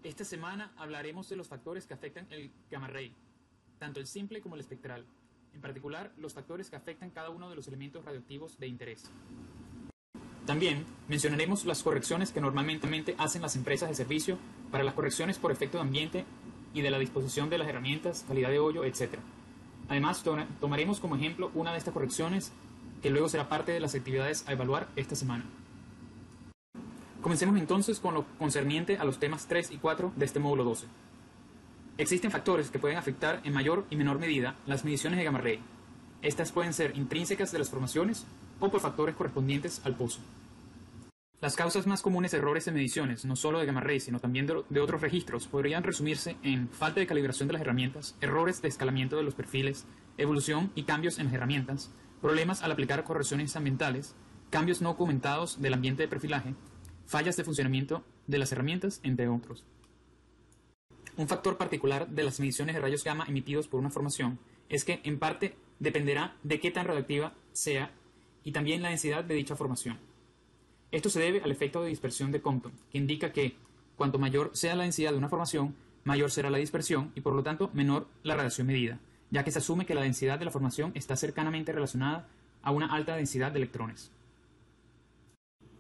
Esta semana hablaremos de los factores que afectan el gamma ray, tanto el simple como el espectral, en particular los factores que afectan cada uno de los elementos radioactivos de interés. También mencionaremos las correcciones que normalmente hacen las empresas de servicio para las correcciones por efecto de ambiente y de la disposición de las herramientas, calidad de hoyo, etc. Además, tomaremos como ejemplo una de estas correcciones que luego será parte de las actividades a evaluar esta semana. Comencemos entonces con lo concerniente a los temas 3 y 4 de este módulo 12. Existen factores que pueden afectar en mayor y menor medida las mediciones de gamma ray. Estas pueden ser intrínsecas de las formaciones o por factores correspondientes al pozo. Las causas más comunes de errores en mediciones, no solo de gamma ray, sino también de otros registros, podrían resumirse en falta de calibración de las herramientas, errores de escalamiento de los perfiles, evolución y cambios en las herramientas, problemas al aplicar correcciones ambientales, cambios no documentados del ambiente de perfilaje, fallas de funcionamiento de las herramientas, entre otros. Un factor particular de las mediciones de rayos gamma emitidos por una formación es que, en parte, dependerá de qué tan radioactiva sea y también la densidad de dicha formación. Esto se debe al efecto de dispersión de Compton, que indica que, cuanto mayor sea la densidad de una formación, mayor será la dispersión y, por lo tanto, menor la radiación medida, ya que se asume que la densidad de la formación está cercanamente relacionada a una alta densidad de electrones.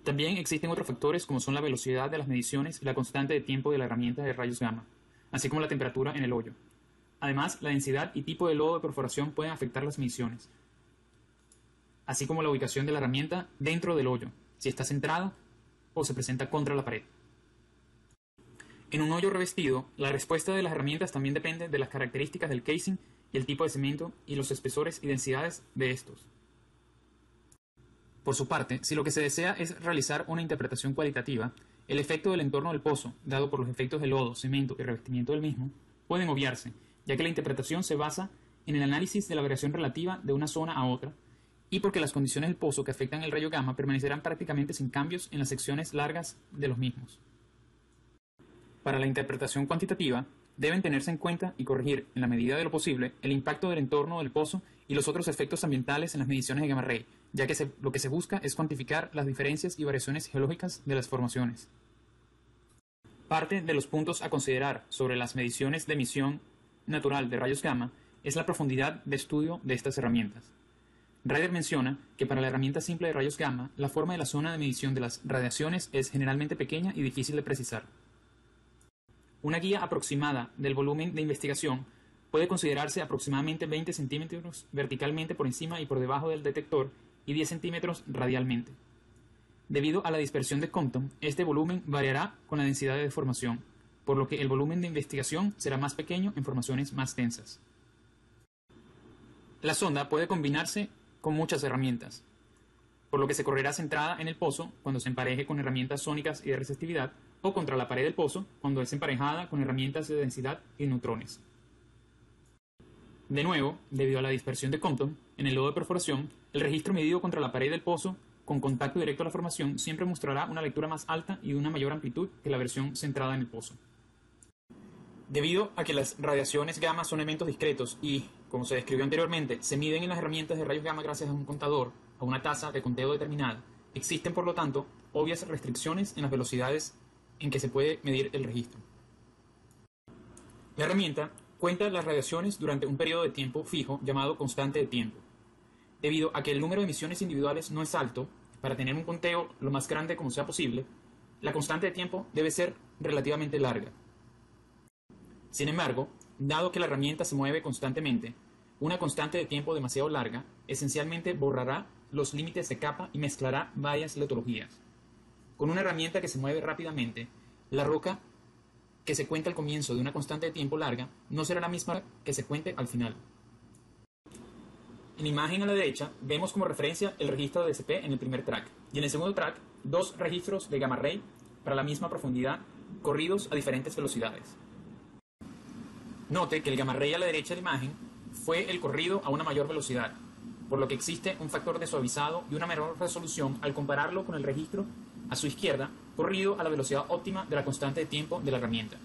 También existen otros factores como son la velocidad de las mediciones y la constante de tiempo de la herramienta de rayos gamma, así como la temperatura en el hoyo. Además, la densidad y tipo de lodo de perforación pueden afectar las mediciones, así como la ubicación de la herramienta dentro del hoyo, si está centrada o se presenta contra la pared. En un hoyo revestido, la respuesta de las herramientas también depende de las características del casing y el tipo de cemento y los espesores y densidades de estos. Por su parte, si lo que se desea es realizar una interpretación cualitativa, el efecto del entorno del pozo, dado por los efectos de lodo, cemento y revestimiento del mismo, pueden obviarse, ya que la interpretación se basa en el análisis de la variación relativa de una zona a otra, y porque las condiciones del pozo que afectan el rayo gamma permanecerán prácticamente sin cambios en las secciones largas de los mismos. Para la interpretación cuantitativa, deben tenerse en cuenta y corregir, en la medida de lo posible, el impacto del entorno del pozo y los otros efectos ambientales en las mediciones de gamma ray, ya que lo que se busca es cuantificar las diferencias y variaciones geológicas de las formaciones. Parte de los puntos a considerar sobre las mediciones de emisión natural de rayos gamma es la profundidad de estudio de estas herramientas. Ryder menciona que para la herramienta simple de rayos gamma, la forma de la zona de medición de las radiaciones es generalmente pequeña y difícil de precisar. Una guía aproximada del volumen de investigación puede considerarse aproximadamente 20 centímetros verticalmente por encima y por debajo del detector y 10 centímetros radialmente. Debido a la dispersión de Compton, este volumen variará con la densidad de deformación, por lo que el volumen de investigación será más pequeño en formaciones más densas. La sonda puede combinarse con muchas herramientas, por lo que se correrá centrada en el pozo cuando se empareje con herramientas sónicas y de resistividad, o contra la pared del pozo cuando es emparejada con herramientas de densidad y neutrones. De nuevo, debido a la dispersión de Compton, en el lodo de perforación, el registro medido contra la pared del pozo con contacto directo a la formación siempre mostrará una lectura más alta y de una mayor amplitud que la versión centrada en el pozo. Debido a que las radiaciones gamma son eventos discretos y, como se describió anteriormente, se miden en las herramientas de rayos gamma gracias a un contador, a una tasa de conteo determinada, existen por lo tanto obvias restricciones en las velocidades en que se puede medir el registro. La herramienta cuenta las radiaciones durante un periodo de tiempo fijo llamado constante de tiempo. Debido a que el número de emisiones individuales no es alto, para tener un conteo lo más grande como sea posible, la constante de tiempo debe ser relativamente larga. Sin embargo, dado que la herramienta se mueve constantemente, una constante de tiempo demasiado larga esencialmente borrará los límites de capa y mezclará varias letologías. Con una herramienta que se mueve rápidamente, la roca que se cuenta al comienzo de una constante de tiempo larga no será la misma que se cuente al final. En la imagen a la derecha vemos como referencia el registro de DCP en el primer track y en el segundo track dos registros de gamma ray para la misma profundidad corridos a diferentes velocidades. Note que el gamma ray a la derecha de la imagen fue el corrido a una mayor velocidad, por lo que existe un factor de suavizado y una menor resolución al compararlo con el registro a su izquierda, corrido a la velocidad óptima de la constante de tiempo de la herramienta.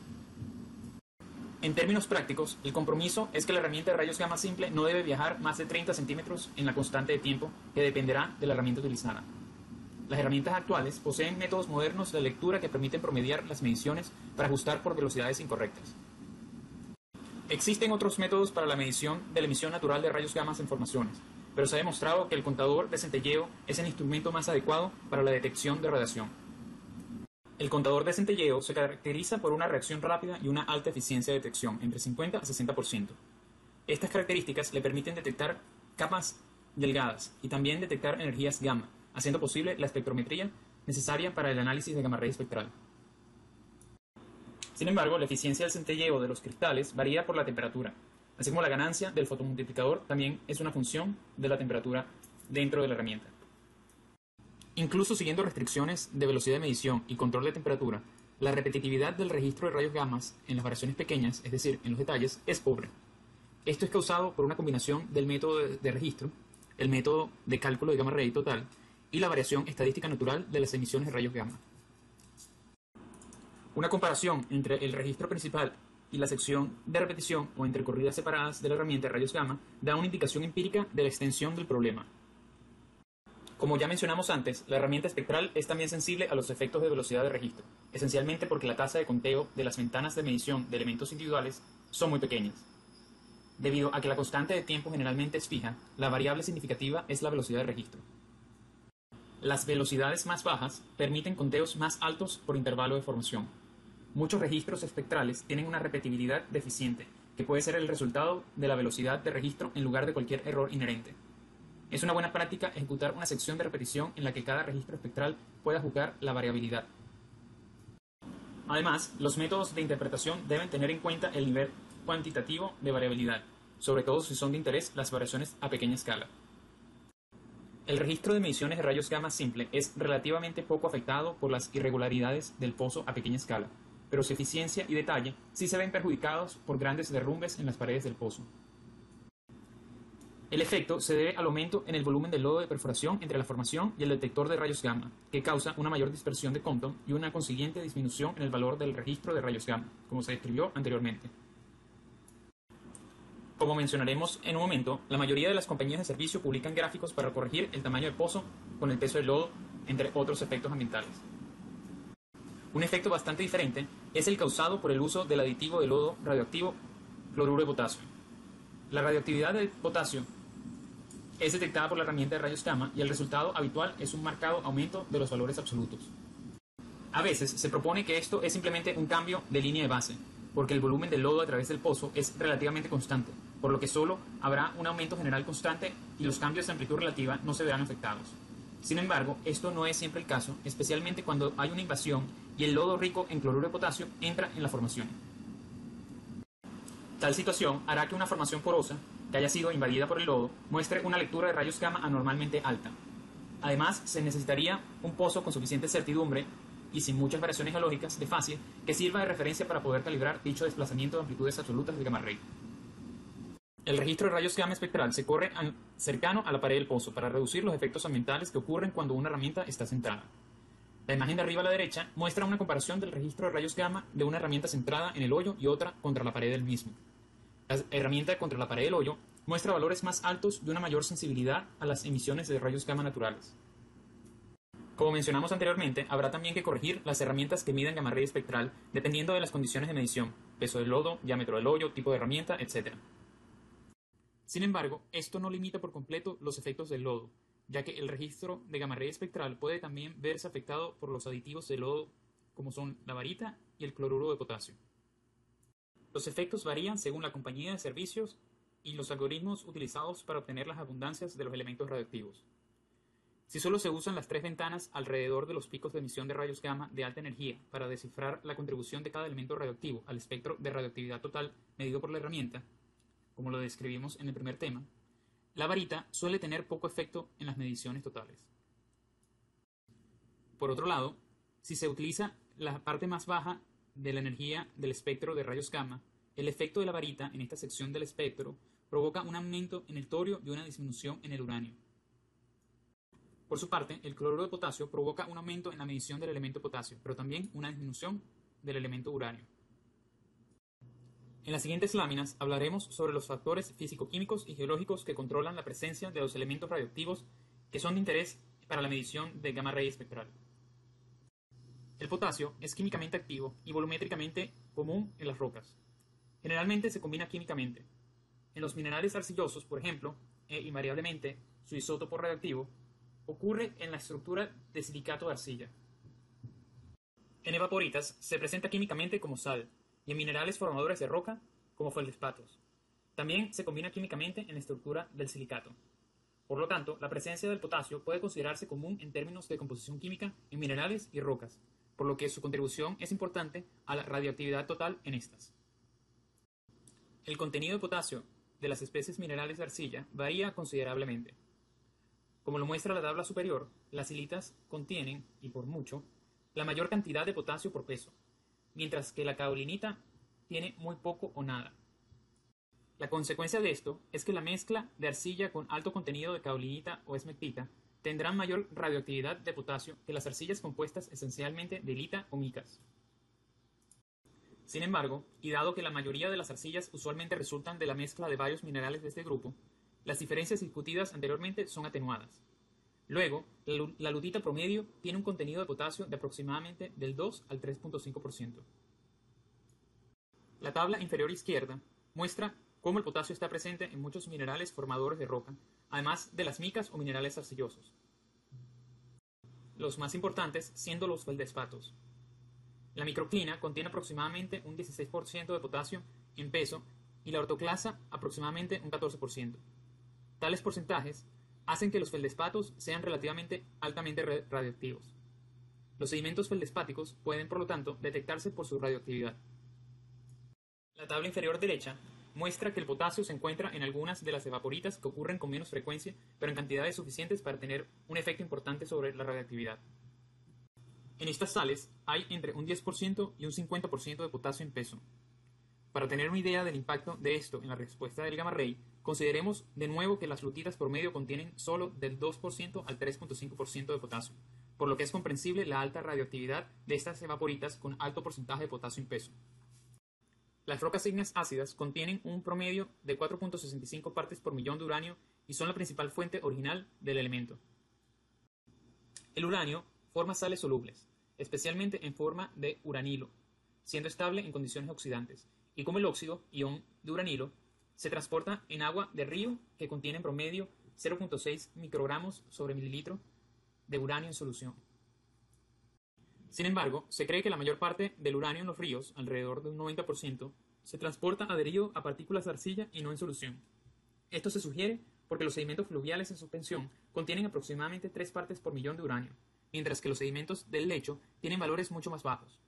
En términos prácticos, el compromiso es que la herramienta de rayos gamma simple no debe viajar más de 30 centímetros en la constante de tiempo que dependerá de la herramienta utilizada. Las herramientas actuales poseen métodos modernos de lectura que permiten promediar las mediciones para ajustar por velocidades incorrectas. Existen otros métodos para la medición de la emisión natural de rayos gamma en formaciones, pero se ha demostrado que el contador de centelleo es el instrumento más adecuado para la detección de radiación. El contador de centelleo se caracteriza por una reacción rápida y una alta eficiencia de detección, entre 50 a 60%. Estas características le permiten detectar capas delgadas y también detectar energías gamma, haciendo posible la espectrometría necesaria para el análisis de gamma ray espectral. Sin embargo, la eficiencia del centelleo de los cristales varía por la temperatura, así como la ganancia del fotomultiplicador también es una función de la temperatura dentro de la herramienta. Incluso siguiendo restricciones de velocidad de medición y control de temperatura, la repetitividad del registro de rayos gamma en las variaciones pequeñas, es decir, en los detalles, es pobre. Esto es causado por una combinación del método de registro, el método de cálculo de gamma ray total y la variación estadística natural de las emisiones de rayos gamma. Una comparación entre el registro principal y la sección de repetición o entre corridas separadas de la herramienta de rayos gamma da una indicación empírica de la extensión del problema. Como ya mencionamos antes, la herramienta espectral es también sensible a los efectos de velocidad de registro, esencialmente porque la tasa de conteo de las ventanas de medición de elementos individuales son muy pequeñas. Debido a que la constante de tiempo generalmente es fija, la variable significativa es la velocidad de registro. Las velocidades más bajas permiten conteos más altos por intervalo de formación. Muchos registros espectrales tienen una repetibilidad deficiente, que puede ser el resultado de la velocidad de registro en lugar de cualquier error inherente. Es una buena práctica ejecutar una sección de repetición en la que cada registro espectral pueda jugar la variabilidad. Además, los métodos de interpretación deben tener en cuenta el nivel cuantitativo de variabilidad, sobre todo si son de interés las variaciones a pequeña escala. El registro de mediciones de rayos gamma simple es relativamente poco afectado por las irregularidades del pozo a pequeña escala, pero su eficiencia y detalle sí se ven perjudicados por grandes derrumbes en las paredes del pozo. El efecto se debe al aumento en el volumen del lodo de perforación entre la formación y el detector de rayos gamma, que causa una mayor dispersión de Compton y una consiguiente disminución en el valor del registro de rayos gamma, como se describió anteriormente. Como mencionaremos en un momento, la mayoría de las compañías de servicio publican gráficos para corregir el tamaño del pozo con el peso del lodo, entre otros efectos ambientales. Un efecto bastante diferente es el causado por el uso del aditivo de lodo radioactivo cloruro de potasio. La radioactividad del potasio es detectada por la herramienta de rayos gamma y el resultado habitual es un marcado aumento de los valores absolutos. A veces se propone que esto es simplemente un cambio de línea de base, porque el volumen del lodo a través del pozo es relativamente constante, por lo que solo habrá un aumento general constante y los cambios de amplitud relativa no se verán afectados. Sin embargo, esto no es siempre el caso, especialmente cuando hay una invasión y el lodo rico en cloruro de potasio entra en la formación. Tal situación hará que una formación porosa, que haya sido invadida por el lodo, muestre una lectura de rayos gamma anormalmente alta. Además, se necesitaría un pozo con suficiente certidumbre y sin muchas variaciones geológicas de fase que sirva de referencia para poder calibrar dicho desplazamiento de amplitudes absolutas de gamma ray. El registro de rayos gamma espectral se corre cercano a la pared del pozo para reducir los efectos ambientales que ocurren cuando una herramienta está centrada. La imagen de arriba a la derecha muestra una comparación del registro de rayos gamma de una herramienta centrada en el hoyo y otra contra la pared del mismo. La herramienta contra la pared del hoyo muestra valores más altos y una mayor sensibilidad a las emisiones de rayos gamma naturales. Como mencionamos anteriormente, habrá también que corregir las herramientas que miden gamma ray espectral dependiendo de las condiciones de medición, peso del lodo, diámetro del hoyo, tipo de herramienta, etc. Sin embargo, esto no limita por completo los efectos del lodo, ya que el registro de gamma ray espectral puede también verse afectado por los aditivos de lodo como son la varita y el cloruro de potasio. Los efectos varían según la compañía de servicios y los algoritmos utilizados para obtener las abundancias de los elementos radioactivos. Si solo se usan las tres ventanas alrededor de los picos de emisión de rayos gamma de alta energía para descifrar la contribución de cada elemento radioactivo al espectro de radioactividad total medido por la herramienta, como lo describimos en el primer tema, la varita suele tener poco efecto en las mediciones totales. Por otro lado, si se utiliza la parte más baja de la energía del espectro de rayos gamma, el efecto de la varita en esta sección del espectro provoca un aumento en el torio y una disminución en el uranio. Por su parte, el cloruro de potasio provoca un aumento en la medición del elemento potasio, pero también una disminución del elemento uranio. En las siguientes láminas hablaremos sobre los factores físico-químicos y geológicos que controlan la presencia de los elementos radioactivos que son de interés para la medición de gamma ray espectral. El potasio es químicamente activo y volumétricamente común en las rocas. Generalmente se combina químicamente. En los minerales arcillosos, por ejemplo, e invariablemente su isótopo radioactivo, ocurre en la estructura de silicato de arcilla. En evaporitas se presenta químicamente como sal y en minerales formadores de roca como feldespatos. También se combina químicamente en la estructura del silicato. Por lo tanto, la presencia del potasio puede considerarse común en términos de composición química en minerales y rocas, por lo que su contribución es importante a la radioactividad total en estas. El contenido de potasio de las especies minerales de arcilla varía considerablemente. Como lo muestra la tabla superior, las silitas contienen, y por mucho, la mayor cantidad de potasio por peso, mientras que la kaolinita tiene muy poco o nada. La consecuencia de esto es que la mezcla de arcilla con alto contenido de kaolinita o esmectita tendrán mayor radioactividad de potasio que las arcillas compuestas esencialmente de lita o micas. Sin embargo, y dado que la mayoría de las arcillas usualmente resultan de la mezcla de varios minerales de este grupo, las diferencias discutidas anteriormente son atenuadas. Luego, la lutita promedio tiene un contenido de potasio de aproximadamente del 2 al 3.5%. La tabla inferior izquierda muestra cómo el potasio está presente en muchos minerales formadores de roca, además de las micas o minerales arcillosos. Los más importantes siendo los feldespatos. La microclina contiene aproximadamente un 16% de potasio en peso y la ortoclasa aproximadamente un 14%. Tales porcentajes hacen que los feldespatos sean relativamente altamente radioactivos. Los sedimentos feldespáticos pueden, por lo tanto, detectarse por su radioactividad. La tabla inferior derecha muestra que el potasio se encuentra en algunas de las evaporitas que ocurren con menos frecuencia, pero en cantidades suficientes para tener un efecto importante sobre la radioactividad. En estas sales hay entre un 10% y un 50% de potasio en peso. Para tener una idea del impacto de esto en la respuesta del gamma ray, consideremos de nuevo que las lutitas promedio contienen solo del 2% al 3.5% de potasio, por lo que es comprensible la alta radioactividad de estas evaporitas con alto porcentaje de potasio en peso. Las rocas ígneas ácidas contienen un promedio de 4.65 partes por millón de uranio y son la principal fuente original del elemento. El uranio forma sales solubles, especialmente en forma de uranilo, siendo estable en condiciones oxidantes, y como el óxido, ion de uranilo, se transporta en agua de río que contiene en promedio 0.6 microgramos sobre mililitro de uranio en solución. Sin embargo, se cree que la mayor parte del uranio en los ríos, alrededor de un 90%, se transporta adherido a partículas de arcilla y no en solución. Esto se sugiere porque los sedimentos fluviales en suspensión contienen aproximadamente 3 partes por millón de uranio, mientras que los sedimentos del lecho tienen valores mucho más bajos.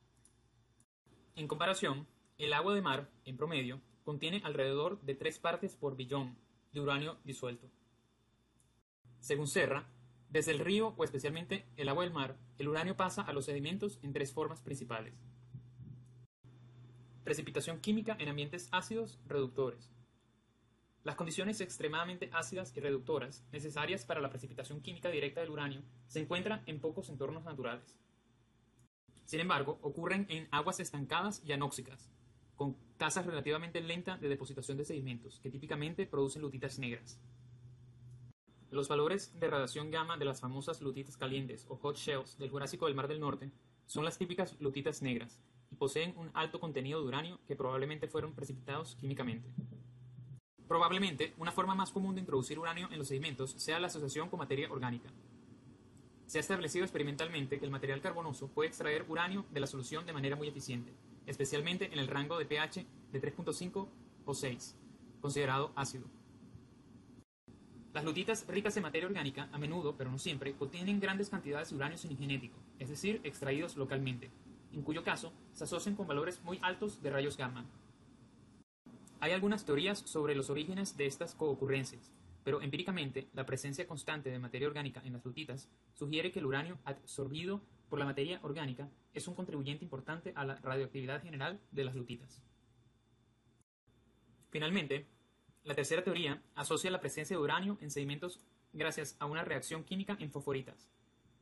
En comparación, el agua de mar, en promedio, contiene alrededor de 3 partes por billón de uranio disuelto. Según Serra, desde el río o especialmente el agua del mar, el uranio pasa a los sedimentos en 3 formas principales. Precipitación química en ambientes ácidos reductores. Las condiciones extremadamente ácidas y reductoras necesarias para la precipitación química directa del uranio se encuentran en pocos entornos naturales. Sin embargo, ocurren en aguas estancadas y anóxicas, con tasas relativamente lentas de depositación de sedimentos, que típicamente producen lutitas negras. Los valores de radiación gamma de las famosas lutitas calientes o hot shells del Jurásico del Mar del Norte son las típicas lutitas negras y poseen un alto contenido de uranio que probablemente fueron precipitados químicamente. Probablemente, una forma más común de introducir uranio en los sedimentos sea la asociación con materia orgánica. Se ha establecido experimentalmente que el material carbonoso puede extraer uranio de la solución de manera muy eficiente, especialmente en el rango de pH de 3.5 o 6, considerado ácido. Las lutitas ricas en materia orgánica, a menudo, pero no siempre, contienen grandes cantidades de uranio semigenético, es decir, extraídos localmente, en cuyo caso se asocian con valores muy altos de rayos gamma. Hay algunas teorías sobre los orígenes de estas coocurrencias, pero empíricamente la presencia constante de materia orgánica en las lutitas sugiere que el uranio absorbido por la materia orgánica es un contribuyente importante a la radioactividad general de las lutitas. Finalmente, la tercera teoría asocia la presencia de uranio en sedimentos gracias a una reacción química en fosforitas,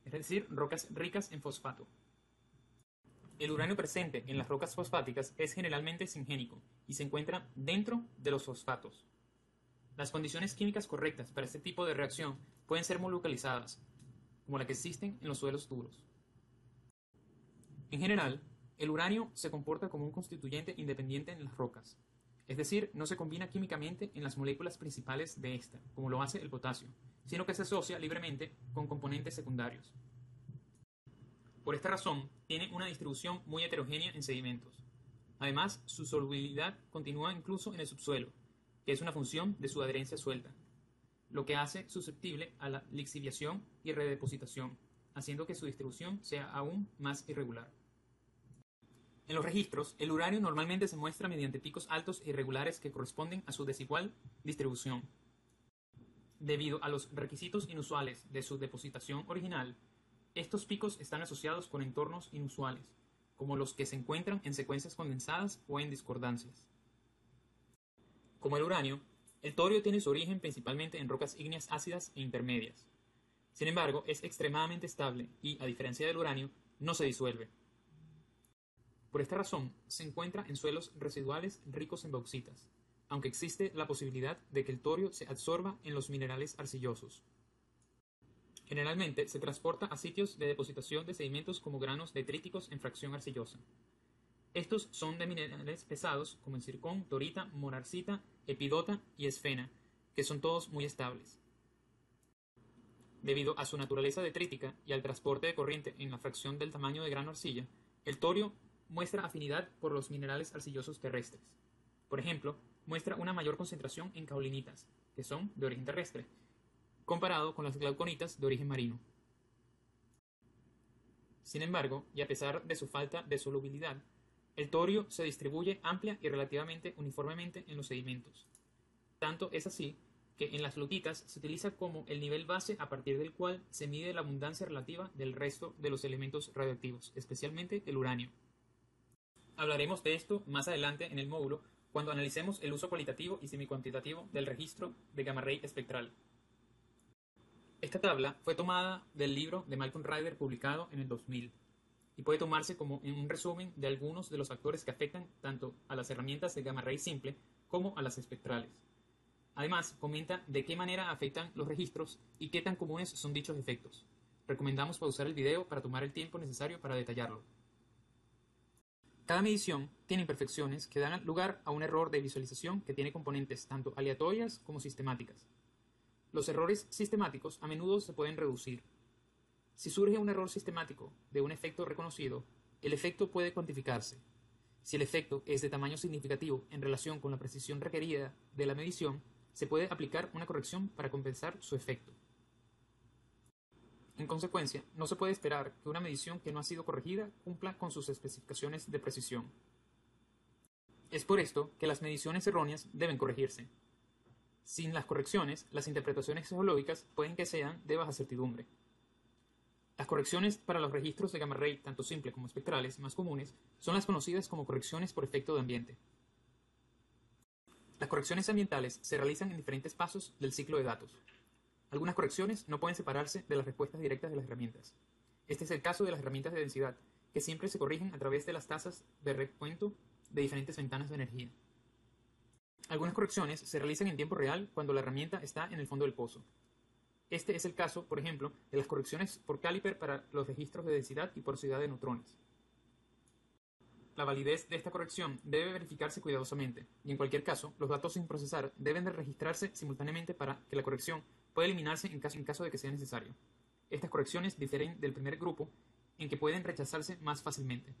es decir, rocas ricas en fosfato. El uranio presente en las rocas fosfáticas es generalmente singénico y se encuentra dentro de los fosfatos. Las condiciones químicas correctas para este tipo de reacción pueden ser muy localizadas, como la que existen en los suelos duros. En general, el uranio se comporta como un constituyente independiente en las rocas, es decir, no se combina químicamente en las moléculas principales de ésta, como lo hace el potasio, sino que se asocia libremente con componentes secundarios. Por esta razón, tiene una distribución muy heterogénea en sedimentos. Además, su solubilidad continúa incluso en el subsuelo, que es una función de su adherencia suelta, lo que hace susceptible a la lixiviación y redepositación, haciendo que su distribución sea aún más irregular. En los registros, el uranio normalmente se muestra mediante picos altos e irregulares que corresponden a su desigual distribución. Debido a los requisitos inusuales de su depositación original, estos picos están asociados con entornos inusuales, como los que se encuentran en secuencias condensadas o en discordancias. Como el uranio, el torio tiene su origen principalmente en rocas ígneas ácidas e intermedias. Sin embargo, es extremadamente estable y, a diferencia del uranio, no se disuelve. Por esta razón, se encuentra en suelos residuales ricos en bauxitas, aunque existe la posibilidad de que el torio se absorba en los minerales arcillosos. Generalmente se transporta a sitios de depositación de sedimentos como granos detríticos en fracción arcillosa. Estos son de minerales pesados como el zircón, dorita, monarcita, epidota y esfena, que son todos muy estables. Debido a su naturaleza detrítica y al transporte de corriente en la fracción del tamaño de grano arcilla, el torio muestra afinidad por los minerales arcillosos terrestres. Por ejemplo, muestra una mayor concentración en caolinitas, que son de origen terrestre, comparado con las glauconitas de origen marino. Sin embargo, y a pesar de su falta de solubilidad, el torio se distribuye amplia y relativamente uniformemente en los sedimentos. Tanto es así que en las lutitas se utiliza como el nivel base a partir del cual se mide la abundancia relativa del resto de los elementos radioactivos, especialmente el uranio. Hablaremos de esto más adelante en el módulo cuando analicemos el uso cualitativo y semicuantitativo del registro de gamma ray espectral. Esta tabla fue tomada del libro de Malcolm Ryder publicado en el 2000 y puede tomarse como un resumen de algunos de los factores que afectan tanto a las herramientas de gamma ray simple como a las espectrales. Además, comenta de qué manera afectan los registros y qué tan comunes son dichos efectos. Recomendamos pausar el video para tomar el tiempo necesario para detallarlo. Cada medición tiene imperfecciones que dan lugar a un error de visualización que tiene componentes tanto aleatorias como sistemáticas. Los errores sistemáticos a menudo se pueden reducir. Si surge un error sistemático de un efecto reconocido, el efecto puede cuantificarse. Si el efecto es de tamaño significativo en relación con la precisión requerida de la medición, se puede aplicar una corrección para compensar su efecto. En consecuencia, no se puede esperar que una medición que no ha sido corregida cumpla con sus especificaciones de precisión. Es por esto que las mediciones erróneas deben corregirse. Sin las correcciones, las interpretaciones geológicas pueden que sean de baja certidumbre. Las correcciones para los registros de gamma ray, tanto simple como espectrales, más comunes, son las conocidas como correcciones por efecto de ambiente. Las correcciones ambientales se realizan en diferentes pasos del ciclo de datos. Algunas correcciones no pueden separarse de las respuestas directas de las herramientas. Este es el caso de las herramientas de densidad, que siempre se corrigen a través de las tasas de recuento de diferentes ventanas de energía. Algunas correcciones se realizan en tiempo real cuando la herramienta está en el fondo del pozo. Este es el caso, por ejemplo, de las correcciones por Caliper para los registros de densidad y porosidad de neutrones. La validez de esta corrección debe verificarse cuidadosamente, y en cualquier caso, los datos sin procesar deben de registrarse simultáneamente para que la corrección pueda eliminarse en caso de que sea necesario. Estas correcciones difieren del primer grupo en que pueden rechazarse más fácilmente.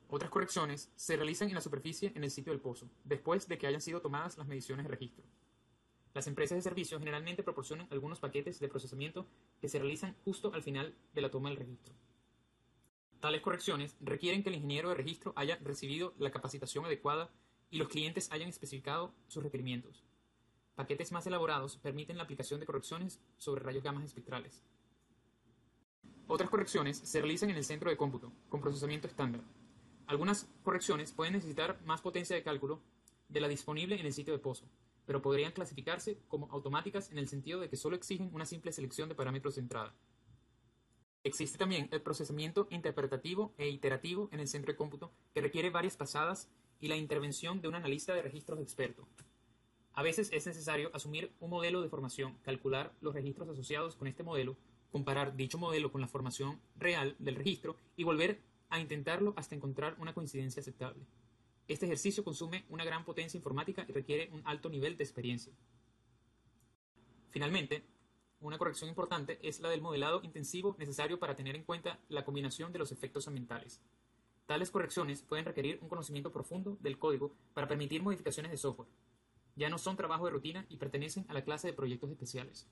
Otras correcciones se realizan en la superficie en el sitio del pozo, después de que hayan sido tomadas las mediciones de registro. Las empresas de servicio generalmente proporcionan algunos paquetes de procesamiento que se realizan justo al final de la toma del registro. Tales correcciones requieren que el ingeniero de registro haya recibido la capacitación adecuada y los clientes hayan especificado sus requerimientos. Paquetes más elaborados permiten la aplicación de correcciones sobre rayos gamma espectrales. Otras correcciones se realizan en el centro de cómputo, con procesamiento estándar. Algunas correcciones pueden necesitar más potencia de cálculo de la disponible en el sitio de pozo, pero podrían clasificarse como automáticas en el sentido de que solo exigen una simple selección de parámetros de entrada. Existe también el procesamiento interpretativo e iterativo en el centro de cómputo, que requiere varias pasadas y la intervención de un analista de registros experto. A veces es necesario asumir un modelo de formación, calcular los registros asociados con este modelo, comparar dicho modelo con la formación real del registro y volver a intentarlo hasta encontrar una coincidencia aceptable. Este ejercicio consume una gran potencia informática y requiere un alto nivel de experiencia. Finalmente, una corrección importante es la del modelado intensivo necesario para tener en cuenta la combinación de los efectos ambientales. Tales correcciones pueden requerir un conocimiento profundo del código para permitir modificaciones de software. Ya no son trabajo de rutina y pertenecen a la clase de proyectos especiales.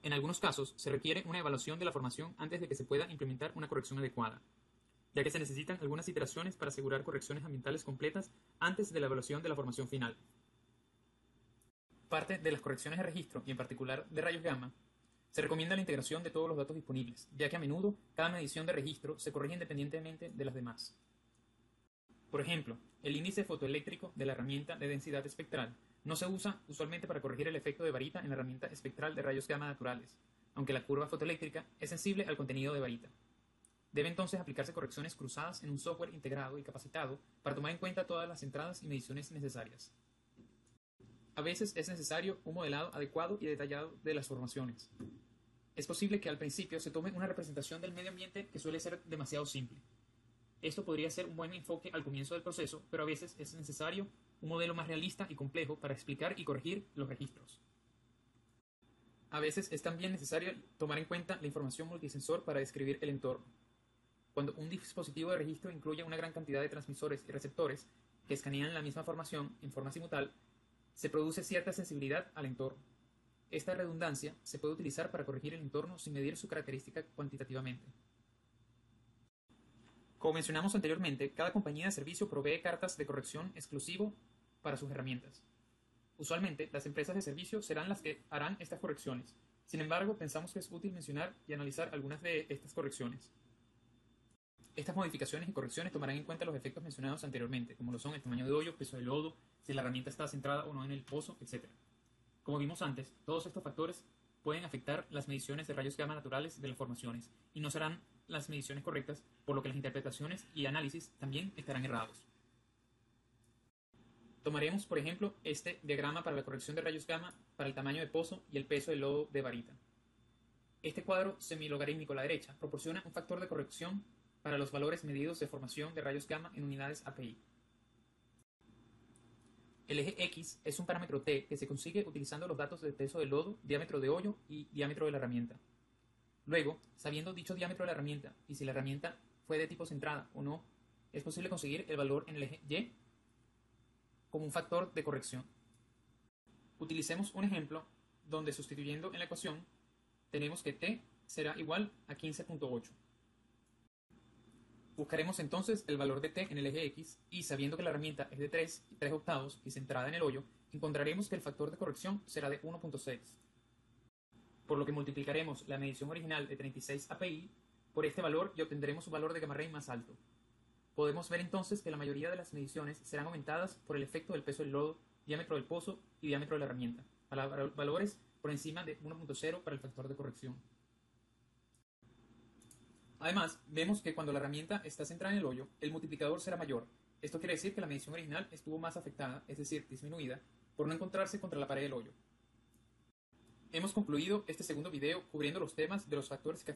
En algunos casos, se requiere una evaluación de la formación antes de que se pueda implementar una corrección adecuada, ya que se necesitan algunas iteraciones para asegurar correcciones ambientales completas antes de la evaluación de la formación final. Parte de las correcciones de registro, y en particular de rayos gamma, se recomienda la integración de todos los datos disponibles, ya que a menudo cada medición de registro se corrige independientemente de las demás. Por ejemplo, el índice fotoeléctrico de la herramienta de densidad espectral no se usa usualmente para corregir el efecto de varita en la herramienta espectral de rayos gamma naturales, aunque la curva fotoeléctrica es sensible al contenido de varita. Debe entonces aplicarse correcciones cruzadas en un software integrado y capacitado para tomar en cuenta todas las entradas y mediciones necesarias. A veces es necesario un modelado adecuado y detallado de las formaciones. Es posible que al principio se tome una representación del medio ambiente que suele ser demasiado simple. Esto podría ser un buen enfoque al comienzo del proceso, pero a veces es necesario un modelo más realista y complejo para explicar y corregir los registros. A veces es también necesario tomar en cuenta la información multisensor para describir el entorno. Cuando un dispositivo de registro incluye una gran cantidad de transmisores y receptores que escanean la misma formación en forma simultánea, se produce cierta sensibilidad al entorno. Esta redundancia se puede utilizar para corregir el entorno sin medir su característica cuantitativamente. Como mencionamos anteriormente, cada compañía de servicio provee cartas de corrección exclusivo para sus herramientas. Usualmente, las empresas de servicio serán las que harán estas correcciones. Sin embargo, pensamos que es útil mencionar y analizar algunas de estas correcciones. Estas modificaciones y correcciones tomarán en cuenta los efectos mencionados anteriormente, como lo son el tamaño de hoyo, peso del lodo, si la herramienta está centrada o no en el pozo, etc. Como vimos antes, todos estos factores pueden afectar las mediciones de rayos gamma naturales de las formaciones y no serán las mediciones correctas, por lo que las interpretaciones y análisis también estarán errados. Tomaremos, por ejemplo, este diagrama para la corrección de rayos gamma para el tamaño de pozo y el peso del lodo de varita. Este cuadro semilogarítmico a la derecha proporciona un factor de corrección para los valores medidos de formación de rayos gamma en unidades API. El eje X es un parámetro T que se consigue utilizando los datos de peso del lodo, diámetro de hoyo y diámetro de la herramienta. Luego, sabiendo dicho diámetro de la herramienta y si la herramienta fue de tipo centrada o no, es posible conseguir el valor en el eje Y como un factor de corrección. Utilicemos un ejemplo donde sustituyendo en la ecuación tenemos que T será igual a 15.8. Buscaremos entonces el valor de T en el eje X y sabiendo que la herramienta es de 3/3 y centrada en el hoyo, encontraremos que el factor de corrección será de 1.6. Por lo que multiplicaremos la medición original de 36 API por este valor y obtendremos un valor de gamma ray más alto. Podemos ver entonces que la mayoría de las mediciones serán aumentadas por el efecto del peso del lodo, diámetro del pozo y diámetro de la herramienta, a valores por encima de 1.0 para el factor de corrección. Además, vemos que cuando la herramienta está centrada en el hoyo, el multiplicador será mayor. Esto quiere decir que la medición original estuvo más afectada, es decir, disminuida, por no encontrarse contra la pared del hoyo. Hemos concluido este segundo video cubriendo los temas de los factores que